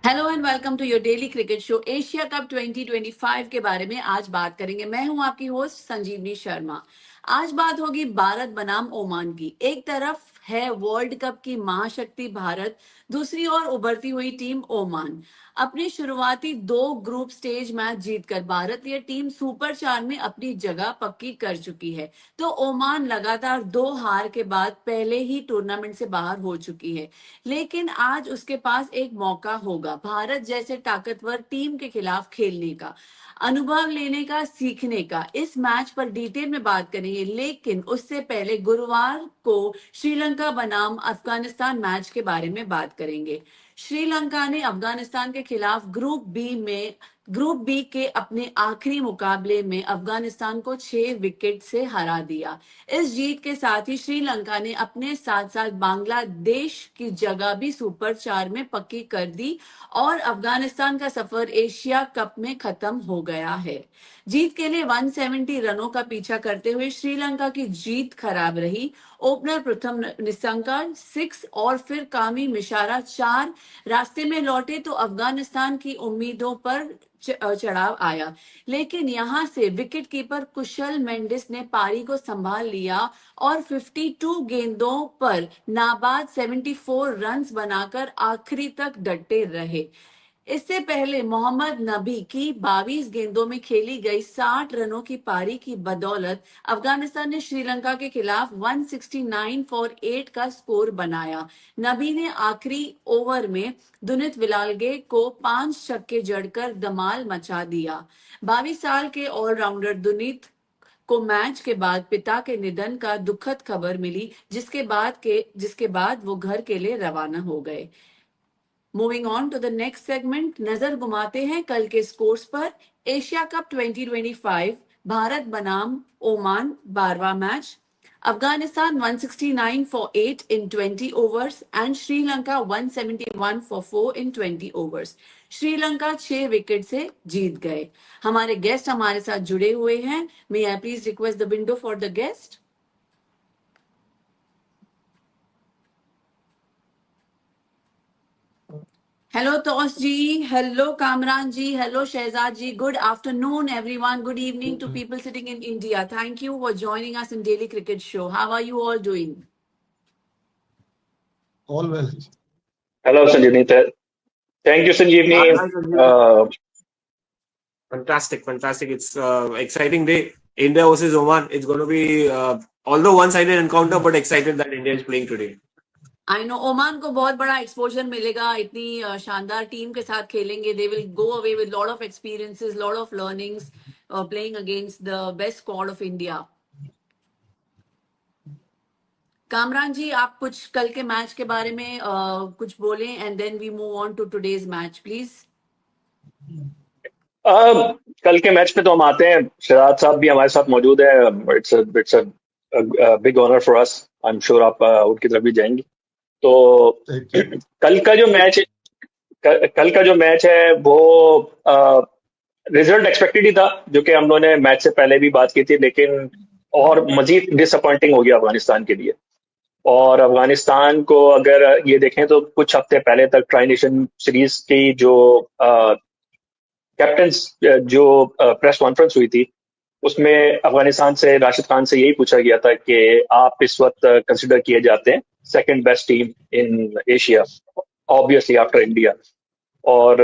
Hello and welcome to your daily cricket show. Asia cup 2025 के बारे में आज बात करेंगे। मैं हूं आपकी होस्ट संजीवनी शर्मा। आज बात होगी भारत बनाम ओमान की। एक तरफ है वर्ल्ड कप की महाशक्ति भारत, दूसरी ओर उभरती हुई टीम ओमान। अपनी शुरुआती 2 ग्रुप स्टेज मैच जीतकर भारतीय टीम सुपर 4 में अपनी जगह पक्की कर चुकी है, तो ओमान लगातार 2 हार के बाद पहले ही टूर्नामेंट से बाहर हो चुकी है। लेकिन आज उसके पास एक मौका होगा भारत जैसे ताकतवर टीम के खिलाफ खेलने का, अनुभव लेने का, सीखने का। इस मैच पर डिटेल में बात करेंगे, लेकिन उससे पहले गुरुवार को श्रीलंका बनाम अफगानिस्तान मैच के बारे में बात करेंगे। श्रीलंका ने अफगानिस्तान के खिलाफ ग्रुप बी के अपने आखिरी मुकाबले में अफगानिस्तान को 6 विकेट से हरा दिया। इस जीत के साथ ही श्रीलंका ने अपने साथ साथ बांग्लादेश की जगह भी सुपर 4 में पक्की कर दी और अफगानिस्तान का सफर एशिया कप में खत्म हो गया है। जीत के लिए 170 रनों का पीछा करते हुए श्रीलंका की जीत खराब रही। ओपनर प्रथम निशंका 6 और फिर कामी मिशारा 4 रास्ते में लौटे तो अफगानिस्तान की उम्मीदों पर चढ़ाव आया। लेकिन यहां से विकेट कीपर कुशल मेंडिस ने पारी को संभाल लिया और 52 गेंदों पर नाबाद 74 रन्स बनाकर आखिरी तक डटे रहे। इससे पहले मोहम्मद नबी की 22 गेंदों में खेली गई 60 रनों की पारी की बदौलत अफगानिस्तान ने श्रीलंका के खिलाफ 169 फॉर 8 का स्कोर बनाया। नबी ने आखिरी ओवर में दुनित विलालगे को 5 छक्के जड़कर धमाल मचा दिया। 22 साल के ऑलराउंडर दुनित को मैच के बाद पिता के निधन का दुखद खबर मिली, जिसके बाद वो घर के लिए रवाना हो गए। Moving on to the next segment, नजर घुमाते हैं कल के स्कोर्स पर। एशिया कप 2025 भारत बनाम ओमान 12वां match. Afghanistan 169 for 8 in 20 overs and Sri Lanka 171 for 4 in 20 overs. Sri Lanka 6 wicket से जीत गए। हमारे गेस्ट हमारे साथ जुड़े हुए हैं। May I please request the window for the guest. Hello तोस ji, hello Kamran ji, hello Shahzad ji. Good afternoon everyone, good evening to people sitting in India. Thank you for joining us in daily cricket show. How are you all doing? All well. Hello, Sanjeevni. Thank you, Sanjeevni. Hi, Sanjeev. Fantastic. It's exciting day. India versus Oman. It's going to be although one-sided encounter, but excited that India is playing today. I know Oman को बहुत बड़ा exposure मिलेगा, इतनी शानदार team के साथ खेलेंगे। They will go away with lot of experiences, lot of learnings, playing against the best squad of India. Kamran ji, आप कुछ कल के मैच के बारे में कुछ बोलें and then we move on to today's match please. कल के मैच पे तो हम आते हैं। शहजाद साहब भी हमारे साथ मौजूद है। It's a big honour for us. I am sure आप उनकी तरफ भी जाएंगे। तो कल का जो मैच है वो रिजल्ट एक्सपेक्टेड ही था, जो कि हम लोगों ने मैच से पहले भी बात की थी, लेकिन और मजीद डिसअपॉइंटिंग हो गया अफगानिस्तान के लिए। और अफगानिस्तान को अगर ये देखें तो कुछ हफ्ते पहले तक ट्राई नेशन सीरीज की जो कैप्टन जो प्रेस कॉन्फ्रेंस हुई थी, उसमें अफगानिस्तान से राशिद खान से यही पूछा गया था कि आप इस वक्त कंसिडर किए जाते हैं second best team in Asia, obviously after India. और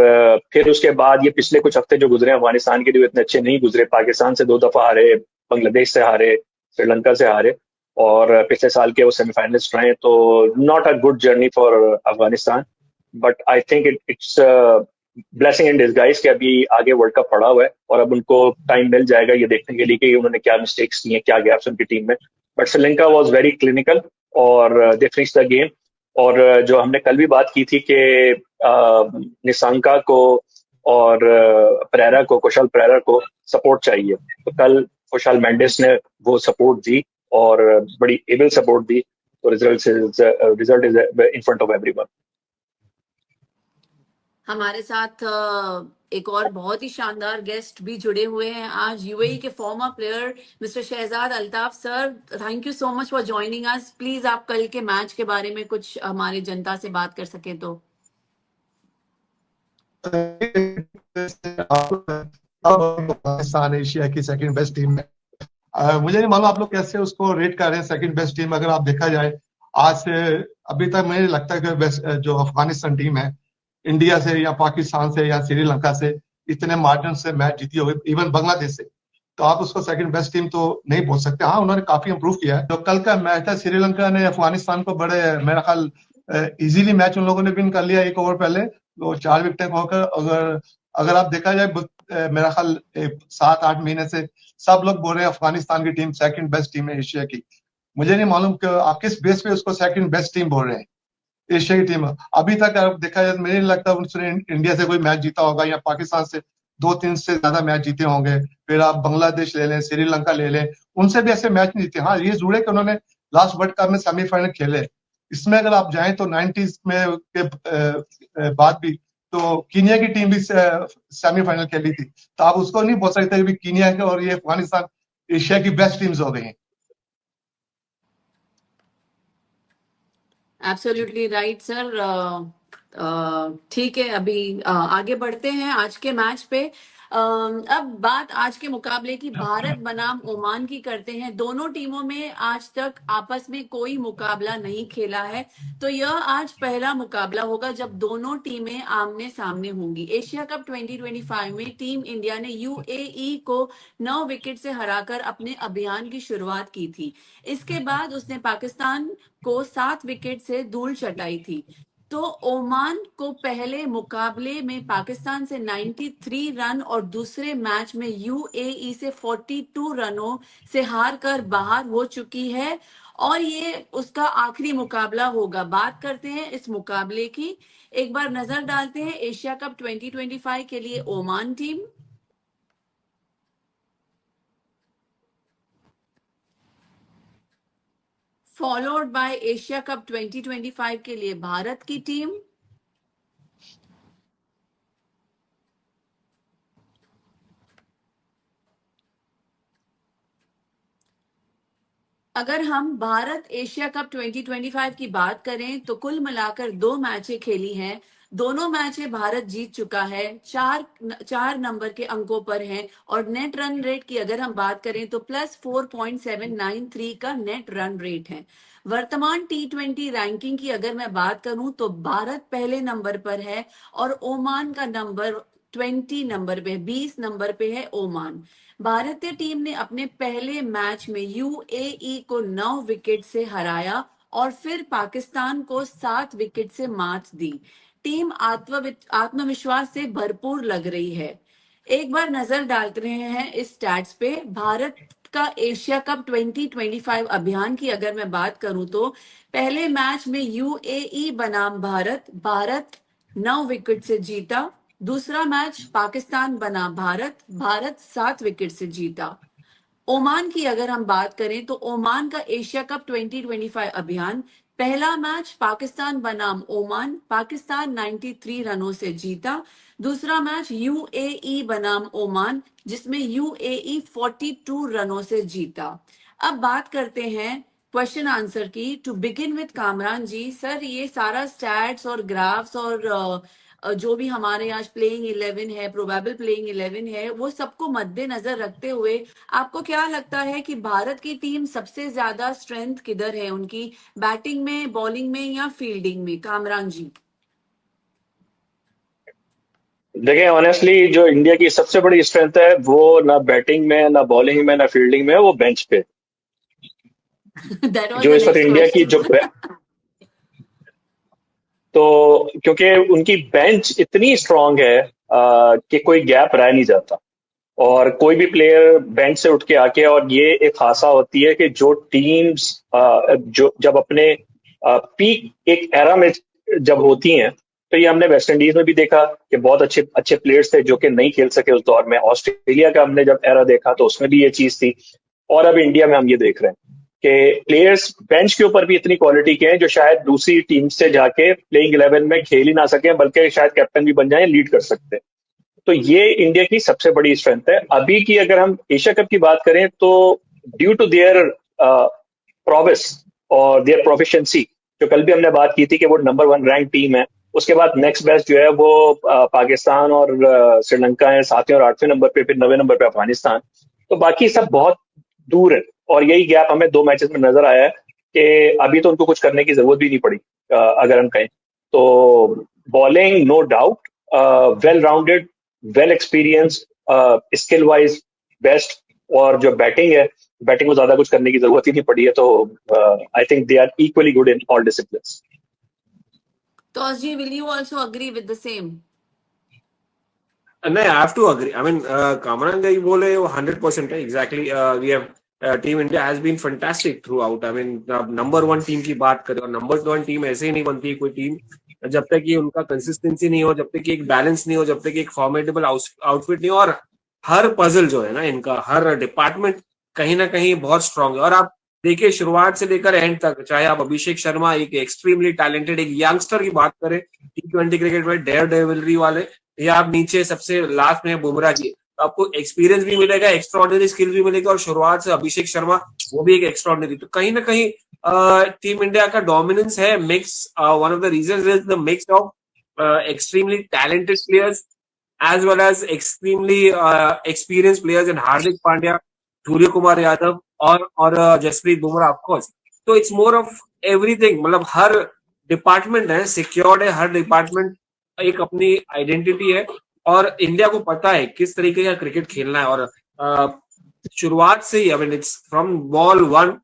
फिर उसके बाद ये पिछले कुछ हफ्ते जो गुजरे अफगानिस्तान के लिए इतने अच्छे नहीं गुजरे। पाकिस्तान से 2 दफा हारे, बांग्लादेश से हारे, श्रीलंका से हारे, और पिछले साल के वो सेमीफाइनलिस्ट रहे। तो not a good journey for Afghanistan, but I think it's blessing in disguise कि अभी आगे वर्ल्ड कप पड़ा हुआ है और अब उनको टाइम मिल जाएगा ये देखने के लिए कि उन्होंने क्या मिस्टेक्स की हैं, क्या गैप्स उनकी टीम में। But Sri Lanka was very clinical और दे फिनिश्ड द गेम। और जो हमने कल भी बात की थी कि निशंका को और कुशल परेरा को सपोर्ट चाहिए, तो कल कुशल मेंडिस ने वो सपोर्ट दी और बड़ी एबल सपोर्ट दी। तो result is in front of everyone. हमारे साथ एक और बहुत ही शानदार गेस्ट भी जुड़े हुए हैं आज, यूएई के former player mister Shahzad Altaf sir. Thank you so much for joining us. Please आप कल के मैच के बारे में कुछ हमारे जनता से बात कर सके तो। अब पाकिस्तान एशिया की सेकंड बेस्ट टीम है। मुझे नहीं मालूम आप लोग कैसे उसको रेट कर रहे हैं सेकंड बेस्ट टीम। अगर आप देखा जाए आज से अभी तक मुझे लगता है कि बेस्ट जो अफगानिस्तान टीम है इंडिया से या पाकिस्तान से या श्रीलंका से इतने मार्जिन से मैच जीती होगी, इवन बांग्लादेश से, तो आप उसको सेकंड बेस्ट टीम तो नहीं बोल सकते। हाँ, उन्होंने काफी इंप्रूव किया है। जो कल का मैच था श्रीलंका ने अफगानिस्तान को बड़े मेरा ख्याल इजीली मैच उन लोगों ने विन कर लिया। एक ओवर पहले वो 4 विकेटें खोकर, अगर अगर आप देखा जाए मेरा ख्याल 7-8 महीने से सब लोग बोल रहे हैं अफगानिस्तान की टीम सेकंड बेस्ट टीम है एशिया की। मुझे नहीं मालूम कि आप किस बेस पे उसको सेकंड बेस्ट टीम बोल रहे हैं। एशिया की टीम अभी तक आप देखा जाए मुझे नहीं लगता उसने इंडिया से कोई मैच जीता होगा या पाकिस्तान से 2-3 से ज्यादा मैच जीते होंगे। फिर आप बांग्लादेश ले लें, श्रीलंका ले लें, उनसे भी ऐसे मैच नहीं जीते। हाँ, ये जरूर है कि उन्होंने लास्ट वर्ल्ड कप में सेमीफाइनल खेले। इसमें अगर आप जाएं तो 90s में के बाद भी तो कीनिया की टीम भी सेमीफाइनल खेली थी। तो आप उसको नहीं बोल सकते कि कीनिया के और ये अफगानिस्तान एशिया की बेस्ट टीम्स हो गई हैं। Absolutely right sir. ठीक है, अभी आगे बढ़ते हैं आज के मैच पे। अब बात आज के मुकाबले की भारत बनाम ओमान की करते हैं। दोनों टीमों में आज तक आपस में कोई मुकाबला नहीं खेला है, तो यह आज पहला मुकाबला होगा जब दोनों टीमें आमने सामने होंगी। एशिया कप 2025 में टीम इंडिया ने यूएई को 9 विकेट से हराकर अपने अभियान की शुरुआत की थी। इसके बाद उसने पाकिस्तान को 7 विकेट से धूल चटाई थी। तो ओमान को पहले मुकाबले में पाकिस्तान से 93 रन और दूसरे मैच में यूएई से 42 रनों से हार कर बाहर हो चुकी है, और ये उसका आखिरी मुकाबला होगा। बात करते हैं इस मुकाबले की, एक बार नजर डालते हैं एशिया कप 2025 के लिए Oman team. Followed by Asia cup 2025 के लिए भारत की टीम। अगर हम भारत एशिया कप 2025 की बात करें तो कुल मिलाकर 2 मैचें खेली हैं। दोनों मैचें भारत जीत चुका है, 4 नंबर के अंकों पर है, और नेट रन रेट की अगर हम बात करें तो +4.793 का नेट रन रेट है। वर्तमान T20 रैंकिंग की अगर मैं बात करूं तो भारत पहले नंबर पर है और ओमान का नंबर 20 नंबर पे, 20 नंबर पे है ओमान। भारतीय टीम ने अपने पहले मैच में यूएई को 9 विकेट से हराया और फिर पाकिस्तान को 7 विकेट से मात दी। टीम आत्मविश्वास से भरपूर लग रही है। एक बार नजर डाल रहे हैं इस स्टैट्स पे। भारत का एशिया कप 2025 अभियान की अगर मैं बात करूं तो पहले मैच में यूएई बनाम भारत 9 विकेट से जीता। दूसरा मैच पाकिस्तान बना भारत 7 विकेट से जीता। ओमान की अगर हम बात करें तो ओमान का एशिया कप 2025 अभियान, पहला मैच पाकिस्तान बनाम ओमान, पाकिस्तान 93 रनों से जीता। दूसरा मैच यूएई बनाम ओमान, जिसमें यूएई 42 रनों से जीता। अब बात करते हैं क्वेश्चन आंसर की। To begin with Kamran ji, sir ये सारा स्टैट्स और ग्राफ्स और जो भी हमारे आज प्लेइंग 11 है, प्रोबेबल प्लेइंग 11 है, वो सबको मद्देनजर रखते हुए आपको क्या लगता है कि भारत की टीम सबसे ज्यादा स्ट्रेंथ किधर है उनकी, बैटिंग में, बॉलिंग में या फील्डिंग में? कामरान जी। देखिए, ऑनेस्टली जो इंडिया की सबसे बड़ी स्ट्रेंथ है वो ना बैटिंग में, ना बॉलिंग में, ना फील्डिंग में, वो बेंच पे। दैट वाज जो द इस वक्त नेक्स्ट इंडिया की जो क्वेश्चन। तो क्योंकि उनकी बेंच इतनी स्ट्रांग है कि कोई गैप रह नहीं जाता, और कोई भी प्लेयर बेंच से उठ के आके, और ये एक खासा होती है कि जो टीम्स जो जब अपने पीक एक एरा में जब होती हैं, तो ये हमने वेस्ट इंडीज में भी देखा कि बहुत अच्छे अच्छे प्लेयर्स थे जो कि नहीं खेल सके उस दौर में। ऑस्ट्रेलिया का हमने जब एरा देखा तो उसमें भी ये चीज थी, और अब इंडिया में हम ये देख रहे हैं कि प्लेयर्स बेंच के ऊपर भी इतनी क्वालिटी के हैं जो शायद दूसरी टीम से जाके प्लेइंग 11 में खेल ही ना सके, बल्कि शायद कैप्टन भी बन जाए, लीड कर सकते हैं। तो ये इंडिया की सबसे बड़ी स्ट्रेंथ है। अभी की अगर हम एशिया कप की बात करें तो ड्यू टू देयर प्रोविस और देयर प्रोफिशिएंसी, जो कल भी हमने बात की थी कि वो नंबर 1 रैंक टीम है, उसके बाद नेक्स्ट बेस्ट जो है वो पाकिस्तान और श्रीलंका है 7वें और 8वें नंबर पे, फिर 9वें नंबर पे अफगानिस्तान। तो बाकी सब बहुत दूर है, और यही गैप हमें 2 मैचेस में नजर आया है कि अभी तो उनको कुछ करने की जरूरत भी नहीं पड़ी अगर हम कहें तो। Bowling no doubt well rounded, well experience, skill wise best, और जो बैटिंग है, बैटिंग को ज्यादा कुछ करने की जरूरत ही नहीं पड़ी है। तो I think they are equally good in all disciplines. Tosji, will you also agree with the same? No, I have to agree. I mean, Kamran Jai bole वो 100% है. Exactly. We have Team India has been fantastic throughout. I mean, number 1 team की बात करें, और number 1 team ऐसे ही नहीं बनती कोई टीम जब तक कि उनका कंसिस्टेंसी नहीं हो, जब तक कि एक बैलेंस नहीं हो, जब तक कि एक फॉर्मेटेबल आउटफिट नहीं हो, और हर पजल जो है ना इनका, हर डिपार्टमेंट कहीं ना कहीं बहुत स्ट्रांग है। और आप देखिए शुरुआत से लेकर एंड तक, चाहे आप अभिषेक शर्मा एक एक्सट्रीमली टैलेंटेड एक यंगस्टर की बात करें T20 क्रिकेट में, डेयर डेविलरी वाले, या आप नीचे सबसे लास्ट में बुमराह जी, तो आपको एक्सपीरियंस भी मिलेगा, एक्स्ट्राऑर्डिनरी स्किल भी मिलेगा, और शुरुआत से अभिषेक शर्मा वो भी एक एक्स्ट्राऑर्डिनरी। तो कहीं ना कहीं टीम इंडिया का डोमिनेंस है, mix, one of the reasons is the mix of extremely talented players as well as extremely experienced players in Hardik Pandya, Surya Kumar Yadav और जसप्रीत बुमराह ऑफ कोर्स। तो इट्स मोर ऑफ एवरीथिंग, मतलब हर department है secured है, हर department एक अपनी identity है, और India को पता है किस तरीके का क्रिकेट खेलना है। और शुरुआत से ही, I mean it's from ball 1,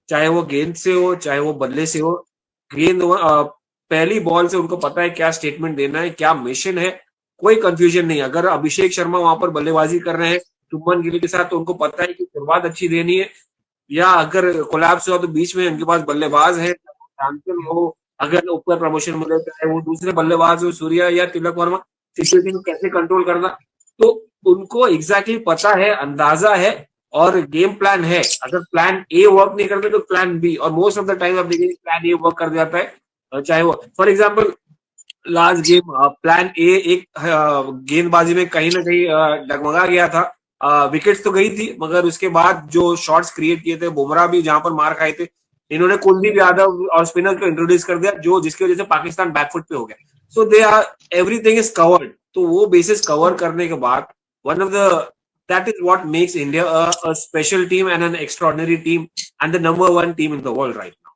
चाहे वो गेंद से हो चाहे वो बल्ले से हो, गेंद पहली बॉल से उनको पता है क्या स्टेटमेंट देना है, क्या मिशन है, कोई कंफ्यूजन नहीं। अगर अभिषेक शर्मा वहां पर बल्लेबाजी कर रहे हैं शुभमन गिल के साथ, तो उनको पता है कि शुरुआत अच्छी देनी है, या अगर कोलैप्स हुआ तो बीच में उनके पास बल्लेबाज है, चैंपियन हो, अगर ऊपर प्रमोशन मिले चाहे वो दूसरे बल्लेबाज हो सूर्या या तिलक वर्मा, सिचुएशन को कैसे कंट्रोल करना, तो उनको एग्जैक्टली पता है, अंदाजा है, और गेम प्लान है। अगर प्लान ए वर्क नहीं करते तो प्लान बी, और मोस्ट ऑफ द टाइम आप देखेंगे प्लान ए वर्क कर जाता है। चाहे वो for example last game plan A एक गेंदबाजी में कहीं ना कहीं डगमगा गया था, विकेट्स तो गई थी, मगर उसके बाद जो शॉट्स क्रिएट किए थे, बुमराह भी जहां पर मार खाए थे, इन्होंने कुलदीप यादव और स्पिनर को इंट्रोड्यूस कर दिया, जो जिसकी वजह से पाकिस्तान बैकफुट पे हो गया। So they are everything is covered. तो वो बेसिस कवर करने के बाद one of the that is what makes India a special team and an extraordinary team and the number 1 team in the world right now.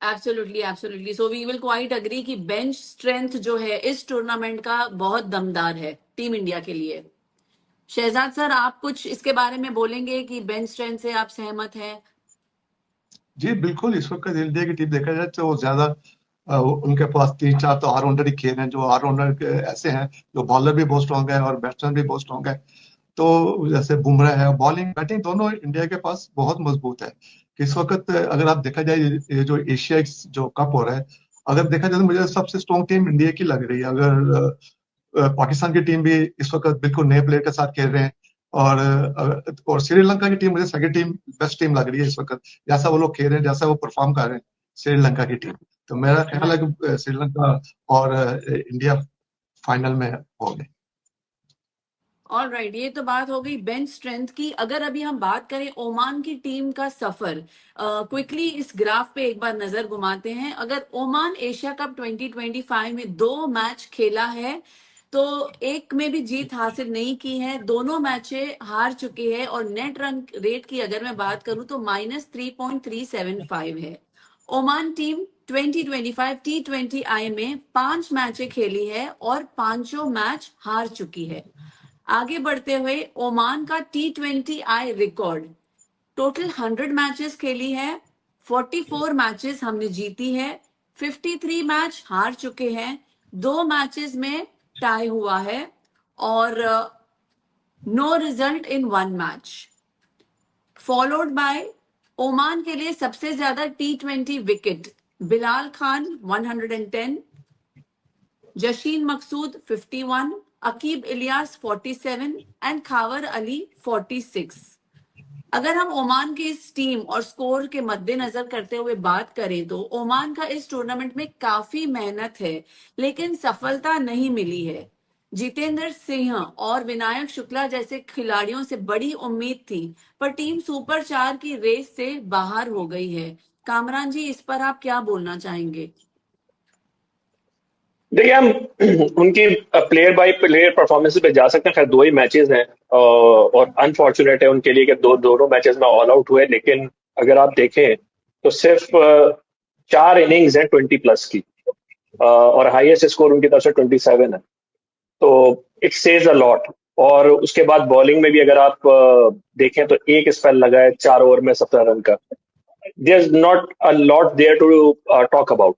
Absolutely, absolutely. So we will quite agree कि bench strength जो है इस tournament का बहुत दमदार है team India के लिए। शहजाद सर, आप कुछ इसके बारे में बोलेंगे कि बेंच स्ट्रेंथ से आप सहमत हैं? जी बिल्कुल, इस वक्त इंडिया की टीम देखा जाए तो ज्यादा उनके पास 3-4 तो ऑलराउंडर ही खेल हैं, जो ऑलराउंडर ऐसे हैं जो बॉलर भी बहुत स्ट्रांग है और बैट्समैन भी बहुत स्ट्रांग है। तो जैसे बुमराह है, बॉलिंग बैटिंग दोनों इंडिया के पास बहुत मजबूत है। इस वक्त अगर आप देखा जाए ये जो एशिया जो कप हो रहा है, अगर देखा जाए तो मुझे सबसे स्ट्रॉन्ग टीम इंडिया की लग रही है। अगर पाकिस्तान की टीम भी इस वक्त बिल्कुल नए प्लेयर के साथ खेल रहे हैं, और श्रीलंका की टीम मुझे सेकंड टीम बेस्ट टीम लग रही है इस वक्त, जैसा वो लोग खेल रहे हैं, जैसा वो परफॉर्म कर रहे हैं श्रीलंका की टीम। तो मेरा ख्याल है कि श्रीलंका और इंडिया फाइनल में होंगे। ऑलराइट, ये तो बात हो गई बेंच स्ट्रेंथ की। अगर अभी हम बात करें ओमान की टीम का सफर, क्विकली इस ग्राफ पे एक बार नजर घुमाते हैं। अगर ओमान एशिया कप 2025 में 2 मैच खेला है तो एक में भी जीत हासिल नहीं की है, दोनों मैचें हार चुके हैं, और नेट रन रेट की अगर मैं बात करूं तो -3.375 है। ओमान टीम 2025 T20I में 5 मैचें खेली है और 5 मैच हार चुकी है। आगे बढ़ते हुए ओमान का T20I रिकॉर्ड, टोटल 100 मैचेस खेली है, 44 मैचेस हमने जीती है, 53 मैच हार चुके हैं, 2 मैचेस में टाई हुआ है, और no result in 1 match. Followed by Oman के लिए सबसे ज्यादा T20 wicket, Bilal Khan 110, Zeeshan Maqsood 51, Aqib Ilyas 47 and Khawar Ali 46। अगर हम ओमान की इस टीम और स्कोर के मद्देनजर करते हुए बात करें तो ओमान का इस टूर्नामेंट में काफी मेहनत है, लेकिन सफलता नहीं मिली है। जितेंद्र सिंह और विनायक शुक्ला जैसे खिलाड़ियों से बड़ी उम्मीद थी, पर टीम सुपर 4 की रेस से बाहर हो गई है। कामरान जी, इस पर आप क्या बोलना चाहेंगे? देखिए, हम उनकी प्लेयर बाय प्लेयर परफॉर्मेंस पे जा सकते हैं। खैर 2 ही मैचेस हैं और अनफॉर्चुनेट है उनके लिए कि दोनों मैचेस में ऑल आउट हुए। लेकिन अगर आप देखें तो सिर्फ 4 इनिंग्स हैं 20+ की, और हाईएस्ट स्कोर उनकी तरफ से 27 है। तो इट सेज अ लॉट। और उसके बाद बॉलिंग में भी अगर आप देखें तो एक स्पेल लगा है 4 ओवर में 17 रन का। there's not a lot there to talk about.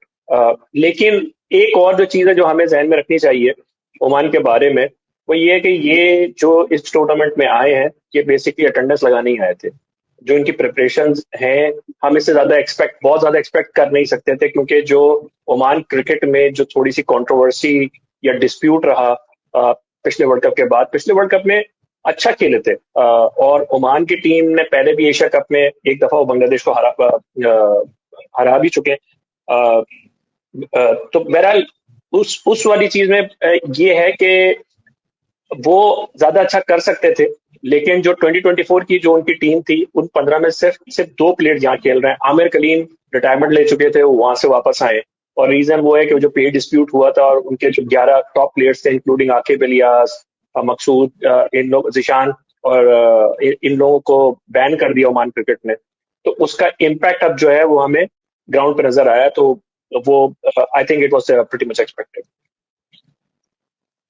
लेकिन एक और जो चीज है जो हमें जहन में रखनी चाहिए ओमान के बारे में, वो ये है कि ये जो इस टूर्नामेंट में आए हैं, ये बेसिकली अटेंडेंस लगाने ही आए थे। जो इनकी प्रिपरेशंस हैं, हम इससे बहुत ज्यादा एक्सपेक्ट कर नहीं सकते थे, क्योंकि जो ओमान क्रिकेट में जो थोड़ी सी कंट्रोवर्सी या डिस्प्यूट रहा पिछले वर्ल्ड कप के बाद, पिछले वर्ल्ड कप में अच्छा खेले थे। और ओमान की टीम ने पहले भी एशिया कप में एक दफा वो बांग्लादेश को हरा भी चुके। तो बहरहाल उस वाली चीज में ये है कि वो ज्यादा अच्छा कर सकते थे। लेकिन जो 2024 की जो उनकी टीम थी, उन 15 में सिर्फ 2 प्लेयर यहाँ खेल रहे हैं। आमिर कलीम रिटायरमेंट ले चुके थे, वो वहां से वापस आए, और रीजन वो है कि जो पे डिस्प्यूट हुआ था और उनके जो 11 टॉप प्लेयर्स थे, इंक्लूडिंग आकिब इलियास, मकसूद, इन लोग, जिशान, और इन लोगों को बैन कर दिया ओमान क्रिकेट ने। तो उसका इम्पैक्ट अब जो है वो हमें ग्राउंड पे नजर आया। तो वो I think it was pretty much expected.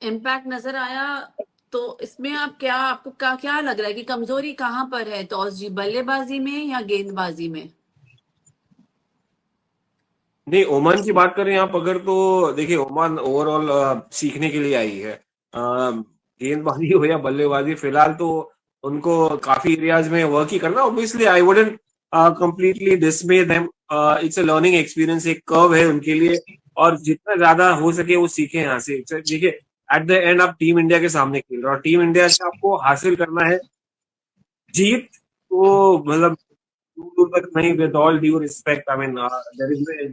Impact नजर आया। तो इसमें आपको क्या लग रहा है कि कमजोरी कहाँ पर है तौस जी, बल्लेबाजी में या गेंदबाजी में? नहीं, ओमान की बात करें आप अगर, तो देखिए ओमान ओवरऑल सीखने के लिए आई है। गेंदबाजी हो या बल्लेबाजी, फिलहाल तो उनको काफी एरियाज में वर्क ही करना। Obviously I wouldn't completely डिसमे them. It's a learning experience, एक कर्व है उनके लिए, और जितना ज्यादा हो सके वो सीखे यहाँ से। देखिए, एट द एंड आप टीम इंडिया के सामने खेल रहे हो, और टीम इंडिया से आपको हासिल करना है जीत। तो मतलब दूर तक नहीं, with all due respect, I mean,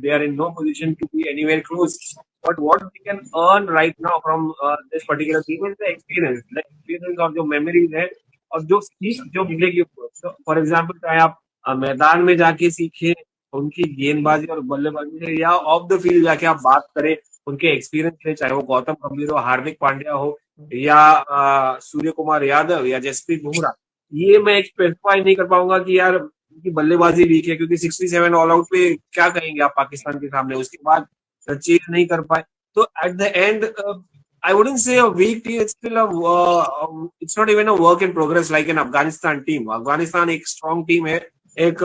they are in no position to be anywhere close. But what we can earn right now from this particular team is the experience और जो memories है, और जो सीख जो मिलेगी। फॉर एग्जाम्पल, चाहे आप मैदान में जाके सीखे उनकी गेंदबाजी और बल्लेबाजी से, या ऑफ द फील्ड जाके आप बात करें उनके एक्सपीरियंस से, चाहे वो गौतम गंभीर हो, हार्दिक पांड्या हो, या सूर्य कुमार यादव, या जसप्रीत बुमराह। ये मैं स्पेसिफाई नहीं कर पाऊंगा कि यार उनकी बल्लेबाजी वीक है, क्योंकि 67 ऑल आउट पे क्या कहेंगे आप पाकिस्तान के सामने, उसके बाद चेज नहीं कर पाए। तो at the and I wouldn't say a week team, it's still it's not even a work in progress like an Afghanistan team. Afghanistan एक स्ट्रॉन्ग टीम है, एक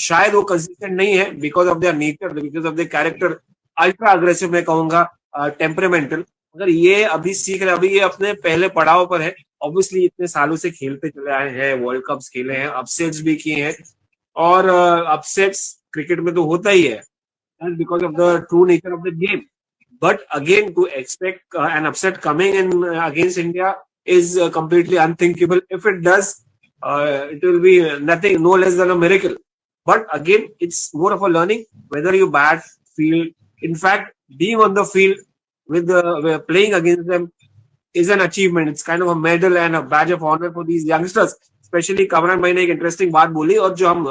शायद वो कंसिस्टेंट नहीं है because of their nature, because of their character, ultra aggressive मैं कहूंगा, टेम्परेमेंटल। अगर ये अभी सीख रहे, अभी ये अपने पहले पड़ाव पर है। ऑब्वियसली इतने सालों से खेलते चले आए हैं, वर्ल्ड कप्स खेले हैं, अपसेट्स भी किए हैं, और अपसेट्स क्रिकेट में तो होता ही है, because of the true nature of the game. But again to expect an upset coming in against India is completely unthinkable. If it does, it will be nothing, no less than a miracle. But again, it's more of a learning, whether you bat, field. In fact, being on the field with playing against them is an achievement. It's kind of a medal and a badge of honor for these youngsters. Especially Kamran भाई ने एक interesting बात बोली, और जो हम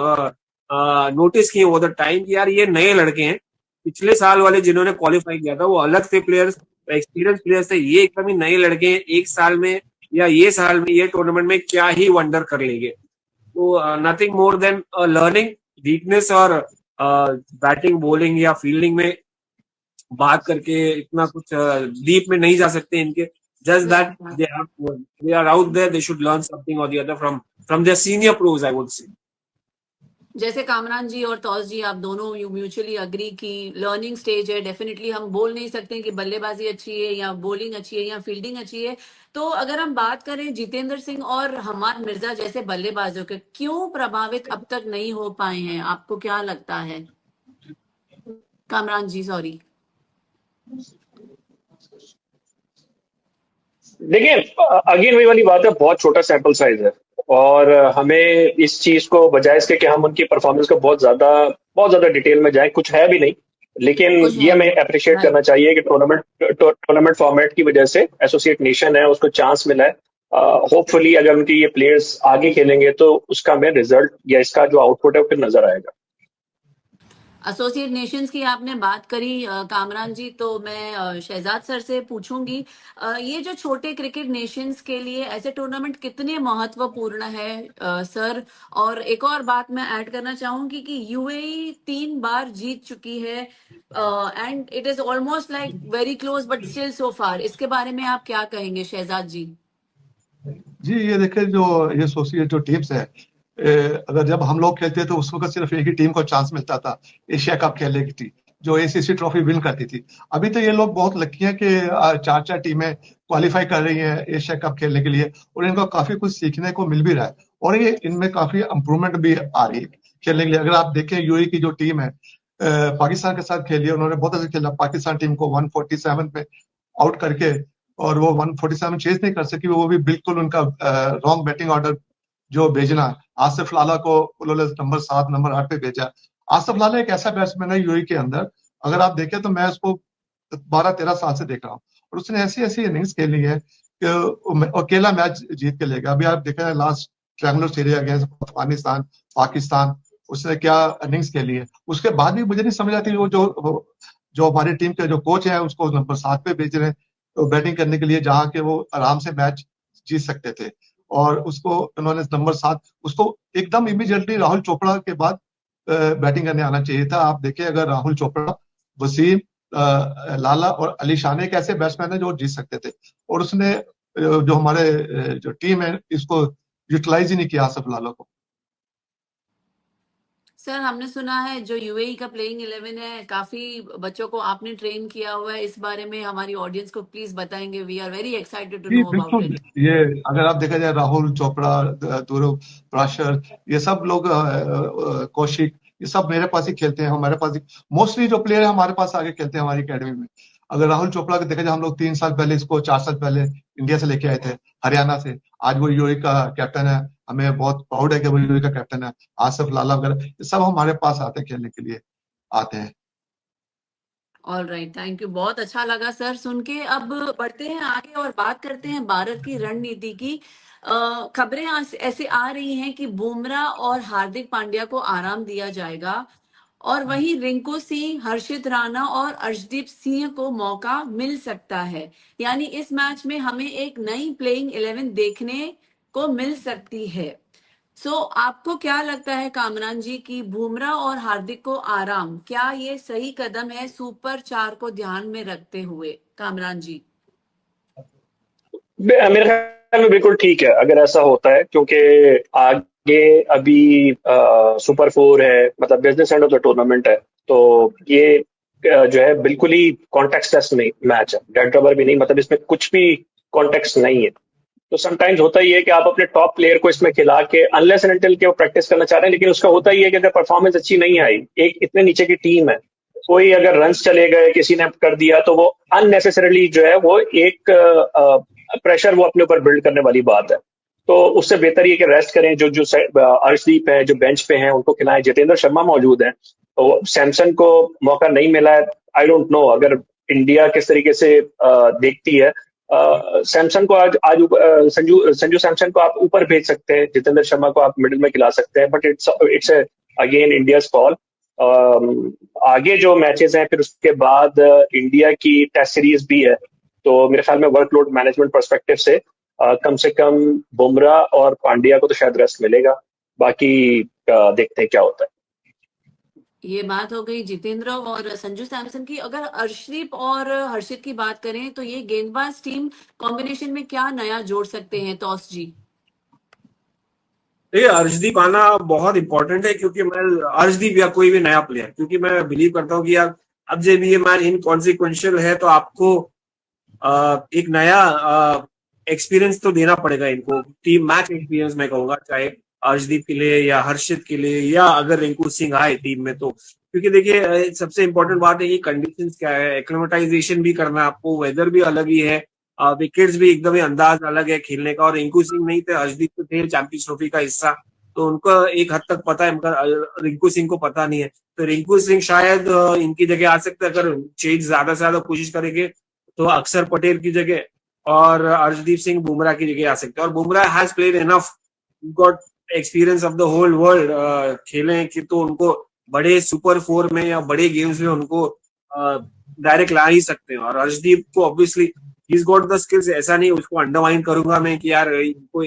notice किए over the time, कि यार ये नए लड़के हैं। पिछले साल वाले जिन्होंने क्वालिफाई किया था वो अलग थे प्लेयर्स, एक्सपीरियंस प्लेयर्स थे। ये एकदम ही नए लड़के हैं, एक साल में या ये साल में ये टूर्नामेंट में क्या ही वंडर कर लेंगे। तो nothing more than learning. Weakness और बैटिंग, बॉलिंग या फील्डिंग में बात करके इतना कुछ डीप में नहीं जा सकते इनके। Just that they are out there, they should learn something or the other from their senior pros, I would say. जैसे कामरान जी और तौस जी, आप दोनों म्यूचुअली अग्री की लर्निंग स्टेज है। डेफिनेटली हम बोल नहीं सकते कि बल्लेबाजी अच्छी है या बॉलिंग अच्छी है या फील्डिंग अच्छी है। तो अगर हम बात करें जितेंद्र सिंह और हमाद मिर्जा जैसे बल्लेबाजों के, क्यों प्रभावित अब तक नहीं हो पाए हैं, आपको क्या लगता है? कामरान जी, सॉरी। देखिए, अगेन वही वाली बात है, बहुत छोटा सैंपल साइज है, और हमें इस चीज को, बजाय इसके कि हम उनकी परफॉर्मेंस को बहुत ज्यादा डिटेल में जाएं, कुछ है भी नहीं। लेकिन ये हमें अप्रिशिएट करना चाहिए कि टूर्नामेंट फॉर्मेट की वजह से एसोसिएट नेशन है, उसको चांस मिला है। होपफुली अगर उनकी ये प्लेयर्स आगे खेलेंगे तो उसका हमें रिजल्ट या इसका जो आउटपुट है वो फिर नजर आएगा। एसोसिएट नेशंस की आपने बात करी कामरान जी, तो मैं शहजाद सर से पूछूंगी, ये जो छोटे क्रिकेट नेशंस के लिए ऐसे टूर्नामेंट कितने महत्वपूर्ण है सर? और एक और बात मैं ऐड करना चाहूंगी कि यूएई 3 बार जीत चुकी है and it is almost like very close but still so far. इसके बारे में आप क्या कहेंगे शहजाद जी? जी ये देखिए, जो ये सोचिए जो टीम्स है, अगर जब हम लोग खेलते तो उस वक्त सिर्फ एक ही टीम को चांस मिलता था एशिया कप खेलने की थी, जो एसीसी ट्रॉफी विन करती थी। अभी तो ये लोग बहुत लकी हैं कि चार चार टीमें क्वालिफाई कर रही हैं एशिया कप खेलने के लिए, और इनको काफी कुछ सीखने को मिल भी रहा है, और ये इनमें काफी इंप्रूवमेंट भी आ रही है खेलने के लिए। अगर आप देखें यूएई की जो टीम है, पाकिस्तान के साथ खेली है, उन्होंने बहुत अच्छा खेला, पाकिस्तान टीम को 147 पे आउट करके, और वो 147 चेज नहीं कर सकी, वो भी बिल्कुल उनका रॉन्ग बैटिंग ऑर्डर जो भेजना, आसिफ लाला को उन्होंने नंबर 7 नंबर 8 पे भेजा। आसिफ लाला एक ऐसा बैट्समैन है यूएई के अंदर, अगर आप देखें तो मैं उसको 12-13 साल से देख रहा हूँ, और उसने ऐसी ऐसी इनिंग्स खेली है कि अकेला मैच जीत के लेगा। अभी आप देखें last triangular series against Afghanistan, Pakistan, उसने क्या इनिंग्स खेली है। उसके बाद भी मुझे नहीं समझ आती, वो जो हमारी टीम के जो कोच है उसको नंबर 7 पे भेज रहे हैं तो बैटिंग करने के लिए, जहाँ के वो आराम से मैच जीत सकते थे, और उसको उन्होंने नंबर 7, उसको एकदम इमीडिएटली राहुल चोपड़ा के बाद बैटिंग करने आना चाहिए था। आप देखिए, अगर राहुल चोपड़ा, वसीम, लाला और अली शान एक ऐसे बैट्समैन है जो जीत सकते थे, और उसने जो हमारे जो टीम है इसको यूटिलाइज ही नहीं किया आसिफ लाला को। सर हमने सुना है जो यूएई का प्लेइंग 11 है, काफी बच्चों को आपने ट्रेन किया हुआ है, इस बारे में हमारी ऑडियंस को प्लीज बताएंगे। We are very excited to gee know about बिल्कुल, इट। ये अगर आप देखा जाए, राहुल चोपड़ा, ध्रुव प्राशर, ये सब लोग, कौशिक, ये सब मेरे पास ही खेलते हैं, हमारे पास ही मोस्टली जो प्लेयर है हमारे पास आगे खेलते हैं हमारी एकेडमी में। अगर राहुल चोपड़ा को देखा जाए, हम लोग 3 साल पहले इसको, 4 साल पहले इंडिया से लेके आए थे, हरियाणा से। आज वो यूएई का कैप्टन है, हमें बहुत प्राउड है कि वो यूएई का कैप्टन है। आसिफ लाला वगैरह ये सब हमारे पास आते हैं, खेलने के लिए आते हैं। ऑल राइट, थैंक यू, बहुत अच्छा लगा सर सुन के। अब बढ़ते हैं आगे और बात करते हैं भारत की रणनीति की। खबरें ऐसे आ रही हैं कि बुमराह और हार्दिक पांड्या को आराम दिया जाएगा, और वहीं रिंकू सिंह, हर्षित राणा और अर्शदीप सिंह को मौका मिल सकता है। यानी इस मैच में हमें एक नई प्लेइंग 11 देखने को मिल सकती है। आपको क्या लगता है कामरान जी कि बुमराह और हार्दिक को आराम, क्या ये सही कदम है सुपर 4 को ध्यान में रखते हुए? कामरान जी। मेरे ख्याल में बिल्कुल ठीक है अगर ऐसा होता है, क्योंकि आगे अभी सुपर 4 है, मतलब business end of the tournament है, तो ये जो है बिल्कुल ही कॉन्टेक्स्ट लेस मैच है, डेड रबर भी नहीं, मतलब इसमें कुछ भी कॉन्टेक्स्ट नहीं है। तो समटाइम्स होता ही है कि आप अपने टॉप प्लेयर को इसमें खिला के, अनलेस एंड अनटिल के वो प्रैक्टिस करना चाह रहे हैं, लेकिन उसका होता ही है कि अगर परफॉर्मेंस अच्छी नहीं आई, एक इतने नीचे की टीम है, कोई अगर रन्स चले गए, किसी ने कर दिया, तो वो अननेसेसरली जो है वो एक प्रेशर वो अपने ऊपर बिल्ड करने वाली बात है। तो उससे बेहतर ये कि रेस्ट करें, जो जो अर्शदीप है जो बेंच पे हैं उनको खिलाएं। जितेंद्र शर्मा मौजूद है, तो सैमसन को मौका नहीं मिला है। आई डोंट नो अगर इंडिया किस तरीके से देखती है, सैमसन को आज आज संजू सैमसन को आप ऊपर भेज सकते हैं, जितेंद्र शर्मा को आप मिडिल में खिला सकते हैं, but it's again India's call. आगे जो मैचेस हैं फिर उसके बाद इंडिया की टेस्ट सीरीज भी है, तो मेरे ख्याल में वर्कलोड मैनेजमेंट पर्सपेक्टिव से कम से कम बुमराह और पांड्या को तो शायद रेस्ट मिलेगा, बाकी देखते हैं क्या होता है। ये बात हो गई जितेंद्र और संजू सैमसन की। अगर अर्शदीप और हर्षित की बात करें तो ये गेंदबाज टीम कॉम्बिनेशन में क्या नया जोड़ सकते हैं तौस जी? ये अर्शदीप आना बहुत इंपॉर्टेंट है, क्योंकि मैं अर्शदीप या कोई भी नया प्लेयर, क्योंकि मैं बिलीव करता हूँ कि यार अब जब ये मैच इनकॉन्सिक्वेंशियल है तो आपको एक नया एक्सपीरियंस तो देना पड़ेगा इनको, टीम मैच एक्सपीरियंस मैं कहूंगा, चाहे अर्शदीप के लिए या हर्षित के लिए, या अगर रिंकू सिंह आए टीम में तो। क्योंकि देखिए सबसे इंपॉर्टेंट बात है कि कंडीशंस क्या है, एक्लिमेटाइजेशन भी करना है आपको, वेदर भी अलग ही है, विकेट्स भी एकदम ही अंदाज अलग है खेलने का। और रिंकू सिंह नहीं थे, अर्शदीप तो थे चैंपियंस ट्रॉफी का हिस्सा, तो उनको एक हद तक पता है, रिंकू सिंह को पता नहीं है। तो रिंकू सिंह शायद इनकी जगह आ सकते हैं, अगर चेंज ज्यादा से ज्यादा कोशिश करेंगे तो अक्षर पटेल की जगह, और अर्शदीप सिंह बुमराह की जगह आ सकते हैं। और Bumrah has played enough, got experience of the whole world खेले कि तो उनको बड़े सुपर 4 में या बड़े गेम्स में उनको डायरेक्ट ला ही सकते हैं। और अर्शदीप को obviously he's got the skills, ऐसा नहीं उसको अंडरमाइन करूंगा मैं कि यार इनको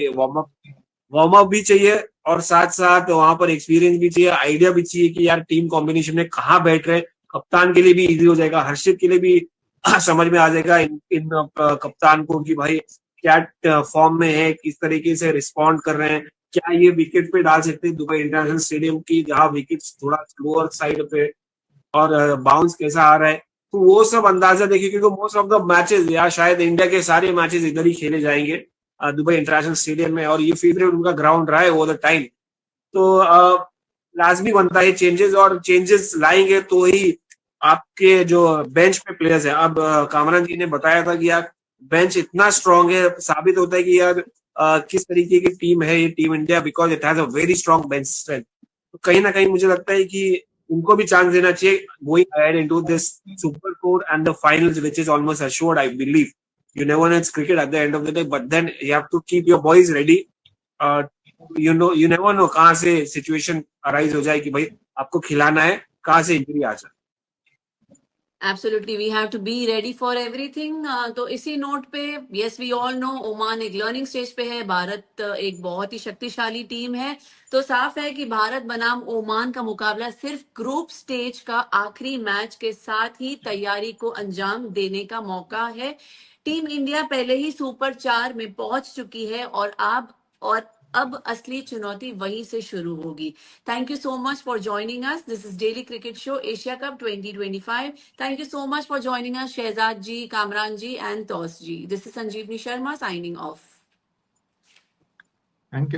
वार्म अप भी चाहिए और साथ साथ वहां पर एक्सपीरियंस भी चाहिए, आइडिया भी चाहिए कि यार टीम कॉम्बिनेशन में कहाँ बैठ रहे हैं। कप्तान के लिए भी इजी हो जाएगा, हर्षित के लिए भी समझ में आ जाएगा इन कप्तान को कि भाई क्या फॉर्म में है, किस तरीके से रिस्पॉन्ड कर रहे हैं, क्या ये विकेट पे डाल सकते हैं दुबई इंटरनेशनल स्टेडियम की जहां विकेट थोड़ा स्लोअर साइड पे और बाउंस कैसा आ रहा है। तो वो सब अंदाजा देखिए क्योंकि मोस्ट ऑफ द मैचेस या शायद इंडिया के सारे मैचेस इधर ही खेले जाएंगे दुबई इंटरनेशनल स्टेडियम में, और ये फेवरेट उनका ग्राउंड रहा है ओवर द टाइम। तो लाजमी बनता है चेंजेस, और चेंजेस लाएंगे तो ही आपके जो बेंच पे प्लेयर्स है। अब कामरान जी ने बताया था कि यार बेंच इतना स्ट्रांग है, साबित होता है कि यार किस तरीके की टीम है ये team India, because it has a very strong bench strength. तो कहीं ना कहीं मुझे लगता है कि उनको भी चांस देना चाहिए going ahead into this super 4 and the finals which is almost assured, I believe. You never know, it's cricket at the end of the day, but then you have to keep your boys ready. You never know कहाँ से situation arise हो जाए कि भाई आपको खिलाना है, कहाँ से इंजरी आ जाए। Absolutely, we have to be ready for everything. तो इसी नोट पे yes we all know Oman एक लर्निंग स्टेज पे है, भारत एक बहुत ही शक्तिशाली टीम है। तो साफ है कि भारत बनाम ओमान का मुकाबला सिर्फ ग्रुप स्टेज का आखिरी मैच के साथ ही तैयारी को अंजाम देने का मौका है। टीम इंडिया पहले ही सुपर 4 में पहुंच चुकी है और अब असली चुनौती वहीं से शुरू होगी। Thank you so much for joining us. This is Daily Cricket Show Asia Cup 2025. Thank you so much for joining us, Shehzad ji, Kamran ji, and Tos ji. This is Sanjeevni Sharma signing off. Thank you.